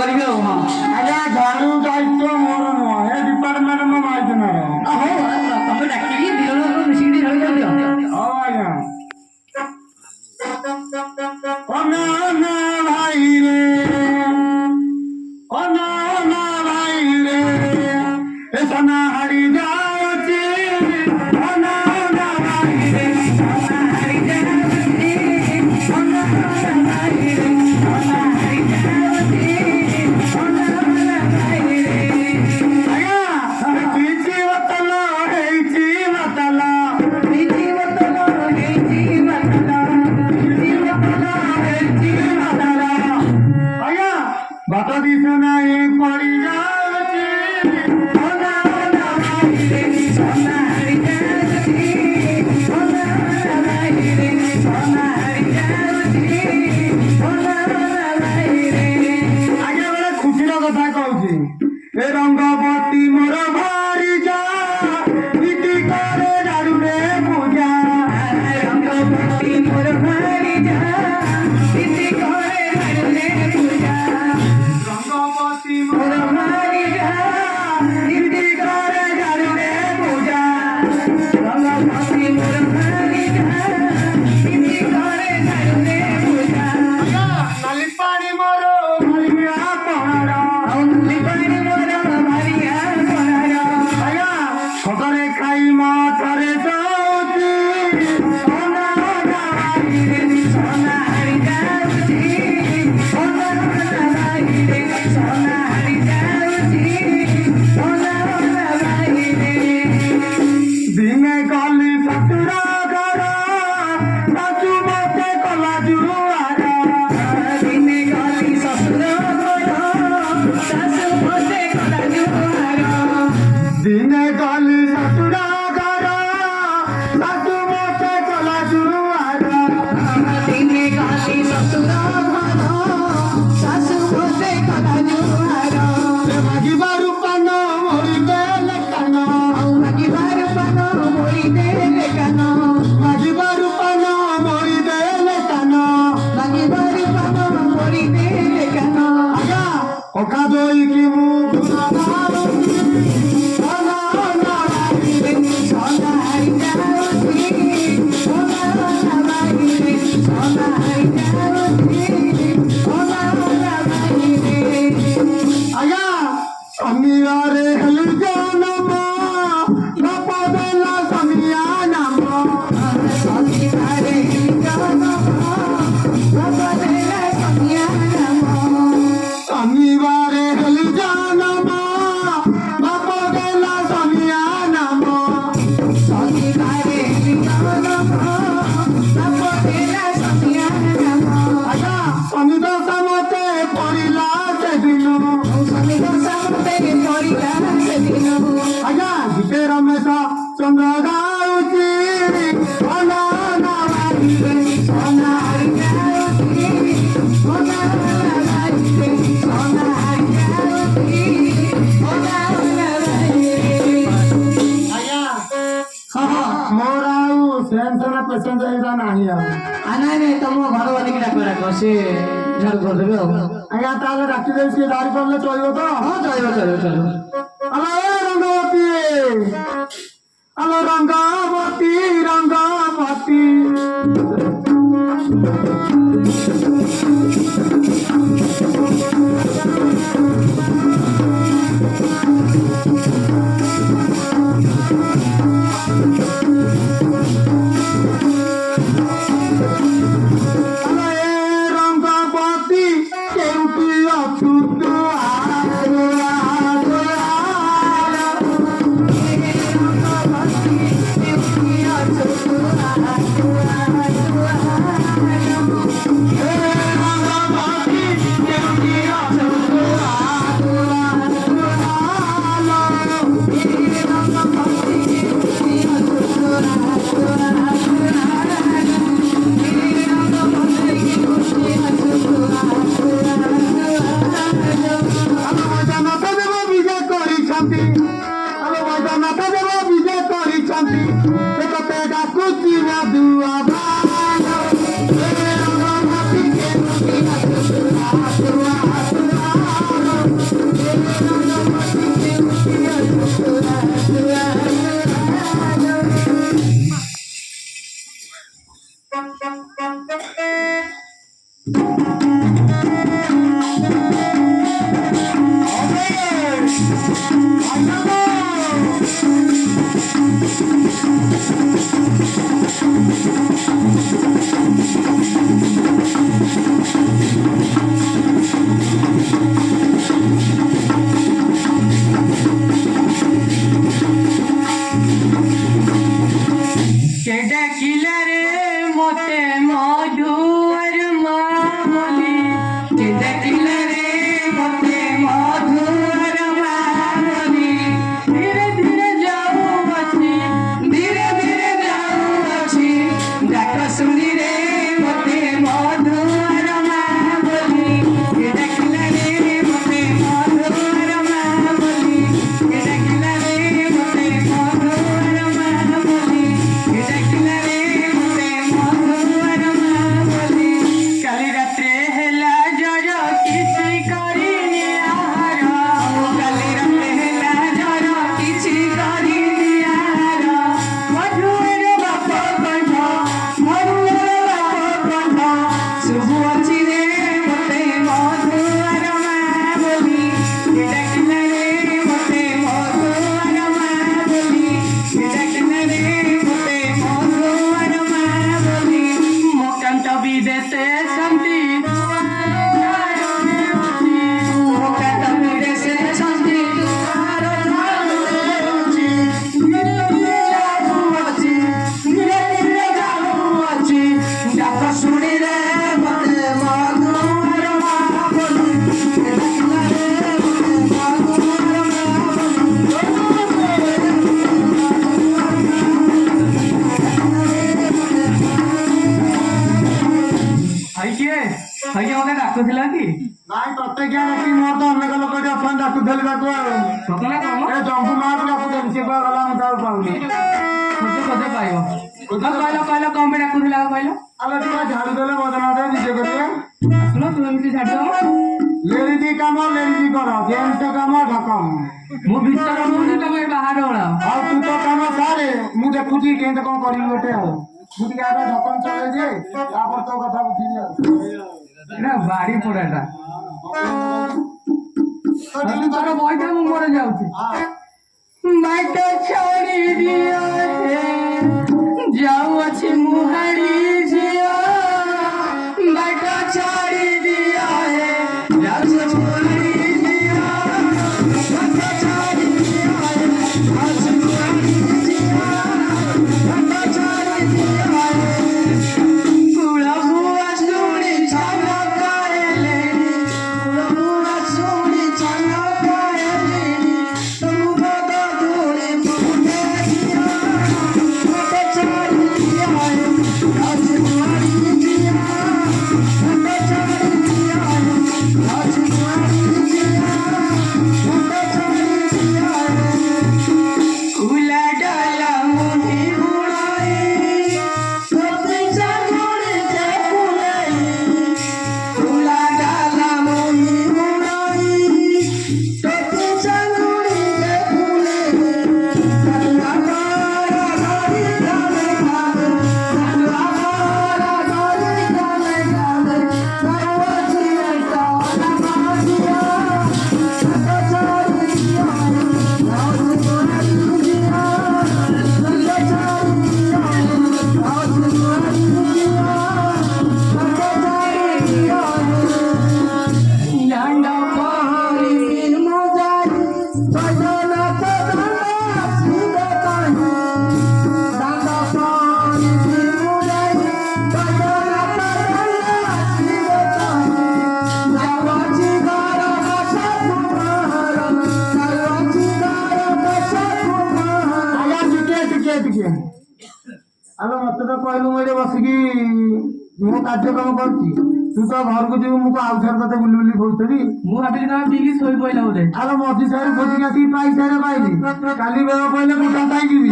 କରିବି ଆଉ ହଁ ଆଜ୍ଞା ଝାଡୁ ଦାୟିତ୍ୱ ମୋର ନୁହଁ ଏ ଡିପାର୍ଟମେଣ୍ଟ ମୋ ମାଇକିନାର। ହଉ ତମେ ଡାକିବି ଦି ଜଣ ମିଶିକି ଝାଡୁ କରିଦିଅ। ହଉ ଆଜ୍ଞା। ଅନା ଅନା ଭାଇ ରେ ଅନା ଅନା ଭାଇ ରେ ଏ ସନା ହାରି ଯାଉଛି ଅନା ଅନା ଭାଇ ରେ ସନା ହାରି ଯାଉଛି ଅନା ଅନା ଭାଇ ରେ ସନା ହାରି ଯାଉଛି ଅନା ଅନା ଭାଇ ରେ। ଆଜ୍ଞା କିଛି ବତଲ ହେଇଛି ବତଲ କିଛି ବତଲ ହେଇଛି ବତଲ କିଛି ବତଲ ହେଇଛି ବତଲ। ଆଜ୍ଞା ବାଟ ଦିଶ ନାହିଁ ପଡ଼ି ଯାଉଛି ଅନା ଅନା ଭାଇ ରେ ସନା ହାରି ଯାଉଛି ଅନା ଅନା ଭାଇ ରେ ସନା ହାରି ଯାଉଛି ଅନା ଅନା ଭାଇ ରେ। ଆଜ୍ଞା ଗୋଟେ ଖୁସିର କଥା କହୁଛି ଏ ରଙ୍ଗବତୀ ମୋର ଭାରି ଯା ଇତି କରେ ଝାଡୁରେ ପୂଜା ରଙ୍ଗବତୀ ମୋର ଭାରି ଯା ଇତି କରେ ଝାଡୁରେ ପୂଜା ରଙ୍ଗବତୀ ମୋର ଭାରି ଯା ଇତି କରେ ଝାଡୁରେ ପୂଜା ରଙ୍ଗବତୀ ମୋର ଭାରି ଯା ଇତି କରେ ଝାଡୁରେ ପୂଜା। ନାଲି ପାଣି ମୋର ଭାରିଆ ପଣାର ଆଉ ନାଲି ପାଣି ମୋର ଭାରିଆ ପଣାର। ଆଜ୍ଞା ସତରେ ଖାଇ ମାଥରେ ଯାଉଛି ଅନା ଅନା ଭାଇ ରେ ସନା ହାରି ଯାଉଛି ଅନା ଅନା ଭାଇ ରେ ସନା ହାରି ଯାଉଛି ଅନା ଅନା ଭାଇ ରେ। ଦିନେ ଗଲି ଶ୍ୱଶୁର ଘର ଶାଶୁ ମତେ କଲା ଜୁଆର ଦିନେ ଗଲି ଶ୍ୱଶୁର ଘର ଶାଶୁ ମତେ କଲା ଜୁଆର ଦିନେ ଗଲି ଶ୍ୱଶୁର ଘର ଶାଶୁ ମତେ କଲା ଜୁଆର ଦିନେ ଗଲି ଶ୍ୱଶୁର ଘର ଶାଶୁ ମତେ କଲା ଜୁଆର ମାଗିବାରୁ ପାନ ମୋରି ଦେଲେ କାନ ମାଗିବାରୁ ପାନ ମୋରି ଦେଲେ କାନ ମାଗିବାରୁ ପାନ ମୋରି ଦେଲେ କାନ ମାଗିବାରୁ ପାନ ମୋରି ଦେଲେ କାନ। ଆଜ୍ଞା ଅକା ଦଇକି ମୁଁ ଅନା ଅନା ଭାଇ ରେ ସନା ହାରି ଯାଉଛି ଅନା ଅନା ଭାଇ ରେ ସନା ହାରି ଯାଉଛି ଅନା ଅନା ଭାଇ ରେ। ଆଜ୍ଞା ସମିଆରେ ହେଲୁ ଜନମ ବାପ ଦେଲା ସମିଆ ନାମ ସମିଆରେ ହେଲୁ ଜନମ ବାପ ଦେଲା ସମିଆ ନାମ ଶନିବାରେ ହେଲୁ ଜନମ ବାପ ଦେଲା ସମିଆ ନାମ ଶନିବାରେ ହେଲୁ ଜନମ ବାପ ଦେଲା ସମିଆ ନାମ। ଆଜ୍ଞା ଶନି ଦଶା ମତେ ପଡ଼ିଲା ସେଦିନ ଶନି ଦଶା ମତେ ପଡ଼ିଲା ସେଦିନ। ଆଜ୍ଞା ଗୀତେ ରମେଶ ଚନ୍ଦ୍ର ଗାଉଛି ଅନା ଅନା ଭାଇ ରେ ସନା ହାରି ଯାଉଛି ଅନା ଅନା ଭାଇ ରେ ସନା ହାରି ଯାଉଛି ଅନା ଅନା ଭାଇ ରେ। ଆଜ୍ଞା ହଁ ମୋର ଆଉ ସେନ୍ସର ପେସେଣ୍ଟ ଏଇଟା ନାହିଁ ଆଉ ନାଇଁ ନାଇଁ ତମ ଘର ବାଲିକି ଡାକ ସେ ଝାଡୁ କରିଦେବେ ଆଉ। ଆଜ୍ଞା ତାହେଲେ ଡାକିଦେବି ସିଏ ଧାରି କରିଲେ ଚଳିବ ତ? ହଁ ଚଳିବ ଚଳିବ ଚଳିବ। ହ୍ୟାଲୋ ଏ ରଙ୍ଗବତୀ ହ୍ୟାଲୋ ରଙ୍ଗବତୀ ରଙ୍ଗବତୀ ହ୍ୟାଲୋ ଏ ରଙ୍ଗବତୀ କେଉଁଠି ଅଛୁ ତୁ ଆଗୁଆ ଦେଖିଆ ଦେଖି ମୋର ତ ଅନେକ ଲୋକ ଏଠି ଅଛନ୍ତି ଡାକୁଥିଲେ ତାକୁ ଆଉ ସକାଳେ କମ ଏ ଜମ୍ପୁ ମାକୁ ଡାକୁଛନ୍ତି ସେ କୁଆ ଗଲା ମୁଁ ତାକୁ ପାଉନି ଖୋଜେ ପାଇବ କହିଲ କଣ ପାଇଁ ଡାକୁଥିଲା କହିଲ ଆଲୋ ଟିକେ ଝାଡୁ ଦେଲେ ବଦନାଟେ ନିଜେ କରିବେ ଶୁଣ ତୁ ଏମିତି ଛାଡ଼ିଦବ ଲେଡିଜି କାମ ଲେଡିଜି କର ଜେଣ୍ଟସ କାମ ଢକମ ମୁଁ ଭିତରେ ରହୁନି ତମେ ବାହାରେ ଓଳାଅ ଆଉ ତୁ ତ କାମ ସାରେ ମୁଁ ଦେଖୁଛି କେମିତି କଣ କରିବି ଗୋଟେ ଆଉ ମୁଁ ଟିକେ ଆଗ ଢକମ ଚଲେଇ ଦିଏ ତାପରେ ତୋ କଥା ବୁଝିବି ଆଉ ଏଇଟା ବାଡି ପୋଡାଟା ତୋର ବଇଟା ମୁଁ ମୋର ଯାଉଛି ବାଟ ଛାଡ଼ି ଦିଅ ହେ ଯାଉଅଛି ମୁହାରୀ ଝିଅ ବାଟ ଛାଡ଼ି ଦିଅ ହେ ଯାଉଅଛି ମୁହାରୀ ଝିଅ ବାଟ ଛାଡ଼ି ଦିଅ ହେ ଯାଉଅଛି ମୁହାରୀ ଝିଅ ବାଟ ଛାଡ଼ି ଦିଅ ହେ କୁଳ ବୁଆ ଶୁଣି ଛାନ କାଏଲେ କୁଳ ବୁଆ ଶୁଣି ଛାନ କାଏଲେ ତମୁ ବଦ ଧୂଳି ମୁଣ୍ଡେ ଦିଅ ବାଟ ଛାଡ଼ି ଦିଅ ହେ ଯାଉଅଛି ମୁହାରୀ ଝିଅ ବାଟ ଛାଡ଼ି ଦିଅ ହେ ଯାଉଅଛି ମୁହାରୀ ଝିଅ ବାଟ ଛାଡ଼ି ଦିଅ ହେ କୁଲା ଡାଲା ମୁହିଁ ବୁଣାଇ ତୋତେ ଚାଗୁଣି ଯେ କୁଲାଇ କୁଲା ଡାଲା ମୁହିଁ ବୁଣାଇ ତୋତେ ଚାଗୁଣି ଯେ କୁଲାଇ ଚାଲୁଆ ଘର ଧରି ଗାଲେ ଗାଲେ ଚାଲୁଆ ଘର ଧରି ଗାଲେ ଗାଲେ ସାରୁଅଛି ଏଇଟା ଅନାମାଝିଆ ବାଟ ଛାଡ଼ି ଦିଅ ଯାଉଅଛି ମୁହାରୀ ଝିଅ ବାଟ ଛାଡ଼ି ଦିଅ ଯାଉଅଛି ମୁହାରୀ ଝିଅ ବାଟ ଛାଡ଼ି ଦିଅ ଦାଣ୍ଡ ପହଁରିବି ମୁଁ ଯାଇ ବୈଜନାଥ ଦାଣ୍ଡ ଆସିବେ କାହିଁ ଦାଣ୍ଡ ପହଁରିବି ମୁଁ ଯାଇ ବୈଜନାଥ ଦାଣ୍ଡ ଆସିବେ କାହିଁ ଯାଉଅଛି ଘର ବସ କୁମାର ଯାଉଅଛି ଘର ବସ କୁମାର ଆଜ୍ଞା ଟିକେ ଆଲୋ ମତେ ତ କହିଲୁ ମୁଁ ଏଠି ବସିକି ମୋ କାର୍ଯ୍ୟକ୍ରମ କରୁଛି ତୁ ତ ଘରକୁ ଯିବୁ ମୁଁ ଆଉ ଥରେ ତତେ ବୁଲି ବୁଲି କହୁଥିଲି ମୁଁ ଭାବିଲି ତମେ ପିଇକି ଶୋଇ ପଇଲା ବୋଧେ ଆଲୋ ମଝି ସାହିରେ ଖୋଜିକି ଆସିକି ପାଇସାରେ ପାଇଲି କାଲି ବେଳ ପଇଲେ ମୁଁ ତତାଇ ଯିବି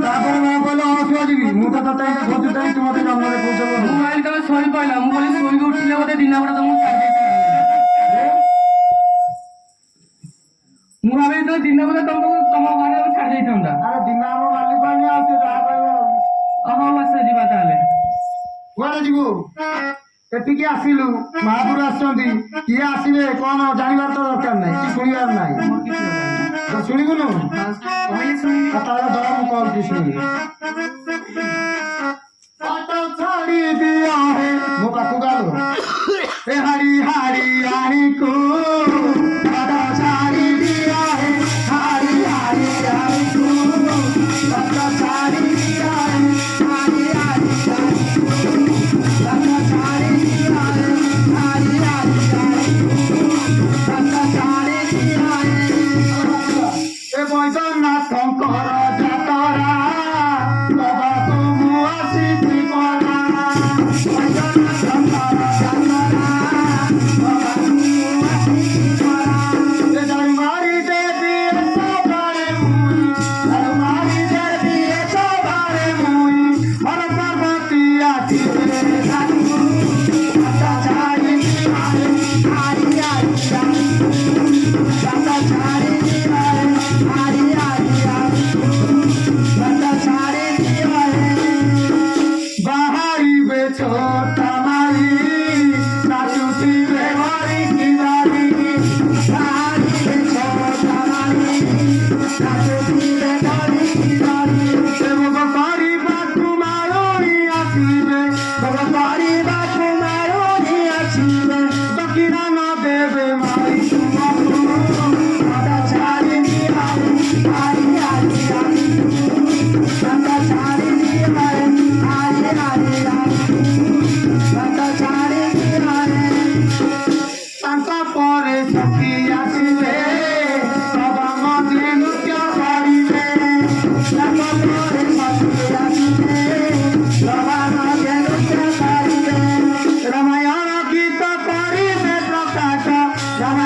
ତାପରେ ବେଳ ପଇଲେ ଅଣସୁଆ ଯିବି ମୁଁ ତ ତତାଇ ଖୋଜୁଥିଲି ତୁ ମତେ ଜନ୍ମରେ କହୁଛ ମୁଁ ଭାବିଲି ତମେ ଶୋଇ ପଇଲା ମୁଁ କହିଲି ଶୋଇକି ଉଠିଲେ ବୋଧେ ଦିନ ବେଳା ତମକୁ ଛାଡ଼ି ଦେଇଛି ମୁଁ ଭାବିଲି ତ ଦିନ ବେଳା ତମକୁ ତମ ଘରେ ତମକୁ ଛାଡ଼ି ଦେଇଥାନ୍ତା ଆରେ ଦିନ ଆମ ମାଲିକ ଆଣି ଆଉ ସେ ଯାହା କହିବ ଆଉ ହଉ ଆସ ଯିବା ତାହେଲେ କୁଆଡେ ଯିବୁ ଏଠିକି ଆସିଲୁ ମହାପୁରୁ ଆସିଛନ୍ତି କିଏ ଆସିବେ କଣ ଜାଣିବାର ତ ଦରକାର ନାହିଁ କି ଶୁଣିବାର ନାହିଁ ମୋର କିଛି ଦରକାର ନାହିଁ ତ ଶୁଣିବୁନୁ କହିଲେ ଶୁଣିବି ଆଉ ତାହେଲେ ଧର ମୁଁ କହୁଛି ଶୁଣିବି ବାଟ ଛାଡ଼ି ଦିଅ ହେ ମୋ ପାଖକୁ ଗାଲ ଏ ହାଡ଼ି ହାଡ଼ି ଆଣିକୁ ବାଟ ଛାଡ଼ି ଦିଅ ହେ ହାଡ଼ି ହାଡ଼ି ଆଣିକୁ ବାଟ ଛାଡ଼ି ଦିଅ ହେ ହାଡ଼ି ହାଡ଼ି ବାଟ ଛାଡ଼ି ଦିଅ ହେ ହାଡ଼ି ହାଡ଼ି ବାଟ ଛାଡ଼ି ଦିଅ ହେ ଏ ବୈଦ୍ୟନାଥଙ୍କର ଯାତରା ବାବାକୁ ମୁଁ ଆସିଛି ପରା ବୈଦ୍ୟନାଥଙ୍କର ଯାତରା ବାବାକୁ ମୁଁ ଆସିଛି ପରା ଏ ଜାଣିମାରି ଦେବି ସବାରେ ମୁଇ ଜାଣିମାରି ଦେବି ସବାରେ ମୁଇ ହର ପାର୍ବତୀ ଆସିବେ ସାଧୁ ବାଟ ଛାଡ଼ି ଦିଅ ହେ ହାଡ଼ି ହାଡ଼ି ବାଟ ଛାଡ଼ି ଦିଅ ହେ ହାଡ଼ି ହାଡ଼ି ବାଟ ଛାଡ଼ି ଦିଅ ହେ ବାହାରିବେ ଛୋଟା ମାଳି ନାଚୁଥିବେ ଭରିକି ବାରି ବାହାରିବେ ଛୋଟା ମାଳି ନାଚୁଥିବେ ଭରିକି ବାରି ଭୋଗ କରିବାକୁ ମାଳୁଣି ଆସିବେ ଭୋଗ କରିବାକୁ ମାଳୁଣି ଆସିବେ ଦକ୍ଷିଣ ନ ଦେବେ ମାଳି ତୁମକୁ ବାଟ ଛାଡ଼ି ଦିଅ ହେ ହାଡ଼ି ହାଡ଼ି ବାଟ ଛାଡ଼ି ଦିଅ ହେ ହାଡ଼ି ହାଡ଼ି ବାଟ ଛାଡ଼ି ଦିଅ ହେ ତାଙ୍କ ପରେ ସଖୀ ଆସିବେ ସବା ମଝିରେ ନୃତ୍ୟ କରିବେ ତାଙ୍କ ପରେ ସଖୀ ଆସିବେ ସବା ମଝିରେ ନୃତ୍ୟ କରିବେ ରାମାୟଣ ଗୀତ କରିବେ ପ୍ରକାଶ ରାମ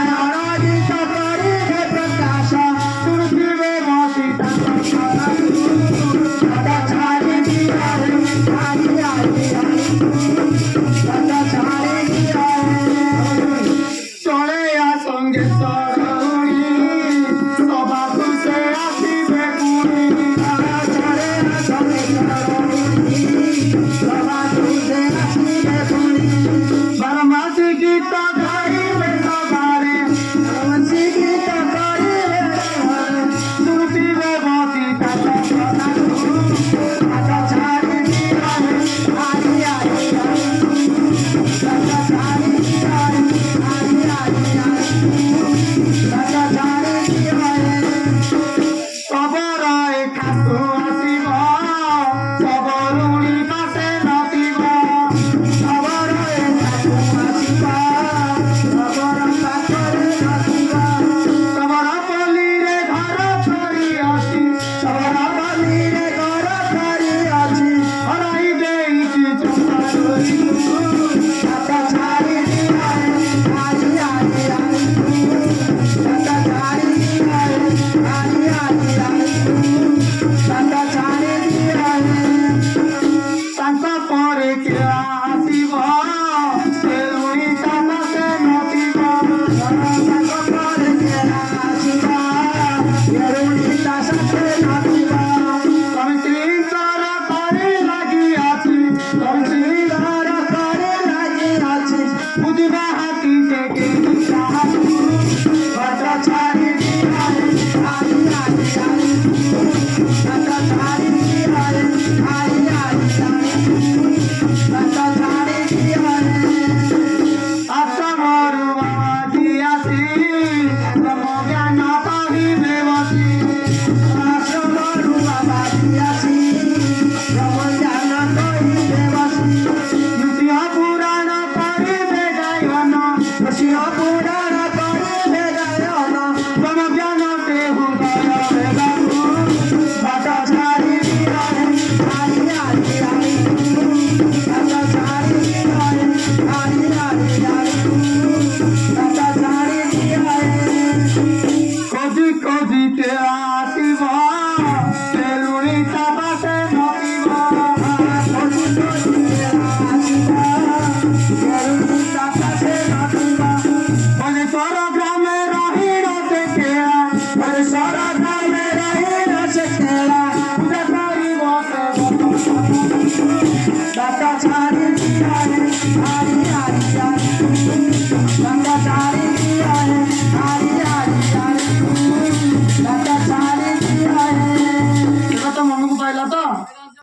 ছাড়ি দিয়ারে আরি আরি আরি বাটা ছাড়ি দিয়ারে আরি আরি আরি বাটা ছাড়ি দিয়ারে আতমর বাবাজি আসি তম জ্ঞান পাহিবে বসি আতমর বাবাজি আসি তম জ্ঞান পাহিবে বসি সিংহ পুরাণ করিবে গায়ন সিংহ পুরাণ করিবে গায়ন তম জ্ঞান দেহু দয়াবে বাবু বাটা ছাড়ি দিয়ারে আরি আরি আরি বাটা ছাড়ি দিয়ারে আরি আরি আরি বাটা ছাড়ি দিয়ারে কজি কজিতে আসিব তেলুনি চাপাতে নদিব কজি কজিতে আসিব তেলুনি চাপাতে নদিব মনেশ্বর গ্রামে রহিল সে খেলা মনেশ্বর গ্রামে রহিল সে খেলা পূজা করিব সে বাটা ছাড়ি দিয়ারে আরি